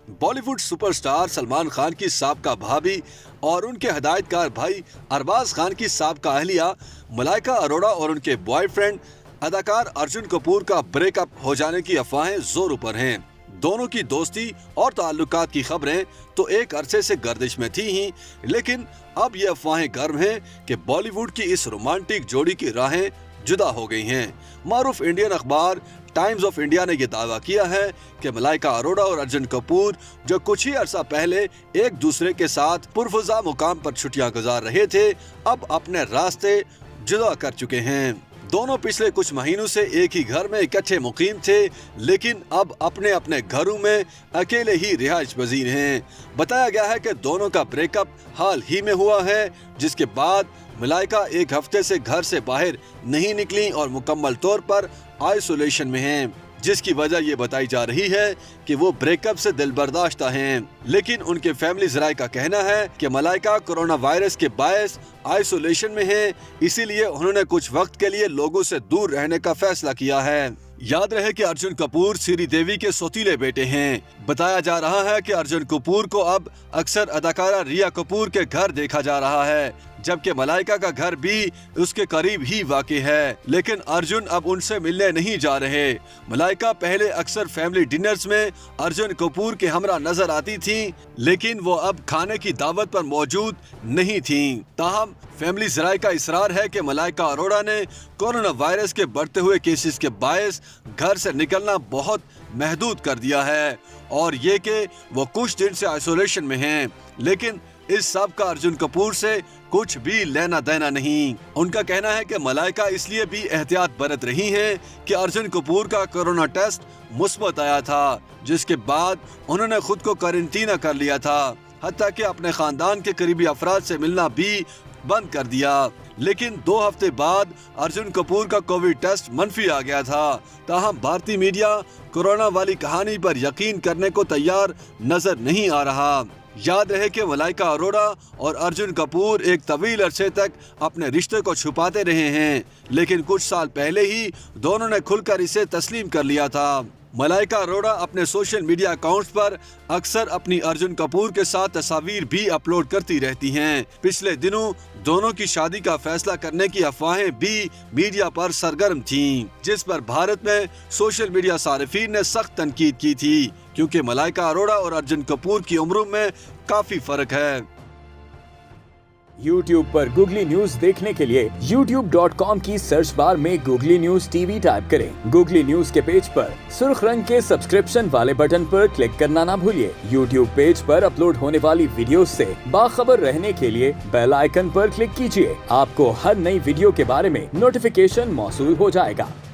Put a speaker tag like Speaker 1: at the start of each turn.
Speaker 1: Bollywood superstar Salman Khan की साबका भाभी और उनके हदायतकार भाई अरबाज खान की साबका अहलिया मलाइका अरोड़ा और उनके बॉयफ्रेंड अदाकार अर्जुन कपूर का ब्रेकअप हो जाने की अफवाहें जोरों पर हैं। दोनों की दोस्ती और ताल्लुकात की खबरें तो एक अरसे से गर्दिश में थी ही, लेकिन अब ये अफवाहें गर्म हैं कि बॉलीवुड की इस रोमांटिक जोड़ी की राहें जुदा हो गई हैं। मारूफ इंडियन अखबार टाइम्स ऑफ इंडिया ने यह दावा किया है कि मलाइका अरोड़ा और अर्जुन कपूर जो कुछ ही अरसा पहले एक दूसरे के साथ पुरफजा मुकाम पर छुट्टियां गुजार रहे थे, अब अपने रास्ते जुदा कर चुके हैं। दोनों पिछले कुछ महीनों से एक ही घर में इकट्ठे मुकीम थे, लेकिन अब अपने अपने घरों में अकेले ही रिहाइश पजीर हैं। बताया गया है कि दोनों का ब्रेकअप हाल ही में हुआ है, जिसके बाद मलाइका एक हफ्ते से घर से बाहर नहीं निकली और मुकम्मल तौर पर आइसोलेशन में हैं, जिसकी वजह ये बताई जा रही है कि वो ब्रेकअप से दिलबर्दाश्ता हैं। लेकिन उनके फैमिली ज़राए का कहना है कि मलाइका कोरोना वायरस के बायस आइसोलेशन में हैं, इसीलिए उन्होंने कुछ वक्त के लिए लोगों से दूर रहने का फैसला किया है। याद रहे कि अर्जुन कपूर श्री देवी के सौतीले बेटे हैं। बताया जा रहा है कि अर्जुन कपूर को अब अक्सर अदाकारा रिया कपूर के घर देखा जा रहा है, जबकि मलाइका का घर भी उसके करीब ही वाक़ई है। लेकिन अर्जुन अब उनसे मिलने नहीं जा रहे। मलाइका पहले अक्सर फैमिली डिनर्स में अर्जुन कपूर के हमरा नजर आती थी, लेकिन वो अब खाने की दावत पर मौजूद नहीं थी। ताहम फैमिली ज़राए का इसरार है कि मलाइका अरोड़ा ने कोरोना वायरस के बढ़ते हुए केसेस के बायस घर से निकलना बहुत महदूद कर दिया है और ये कि वो कुछ दिन से आइसोलेशन में हैं। लेकिन इस सब का अर्जुन कपूर से कुछ भी लेना देना नहीं। उनका कहना है कि मलाइका इसलिए भी एहतियात बरत रही हैं कि अर्जुन कपूर का कोरोना टेस्ट मुस्बत आया था, जिसके बाद उन्होंने खुद को क्वारंटीना कर लिया था, हत्ता कि अपने खानदान के करीबी अफराद से मिलना भी बंद कर दिया। लेकिन 2 हफ्ते बाद अर्जुन कपूर का कोविड टेस्ट मनफी आ गया था। ताहम भारतीय मीडिया कोरोना वाली कहानी पर यकीन करने को तैयार नजर नहीं आ रहा। याद रहे कि मलाइका अरोड़ा और अर्जुन कपूर एक तवील अरसे तक अपने रिश्ते को छुपाते रहे हैं, लेकिन कुछ साल पहले ही दोनों ने खुलकर इसे तस्लीम कर लिया था। मलाइका अरोड़ा अपने सोशल मीडिया अकाउंट्स पर अक्सर अपनी अर्जुन कपूर के साथ तस्वीर भी अपलोड करती रहती हैं। पिछले दिनों दोनों की शादी का फैसला करने की अफवाहें भी मीडिया पर सरगर्म थीं, जिस पर भारत में सोशल मीडिया सारिफीन ने सख्त तनकीद की थी, क्योंकि मलाइका अरोड़ा और अर्जुन कपूर की उम्रों में काफी फर्क है।
Speaker 2: YouTube पर गूगली न्यूज देखने के लिए youtube.com की सर्च बार में गूगली न्यूज टीवी टाइप करें। गूगली न्यूज के पेज पर सुर्ख रंग के सब्सक्रिप्शन वाले बटन पर क्लिक करना ना भूलिए। YouTube पेज पर अपलोड होने वाली वीडियोस से बाखबर रहने के लिए बेल आइकन पर क्लिक कीजिए। आपको हर नई वीडियो के बारे में नोटिफिकेशन मौसूल हो जाएगा।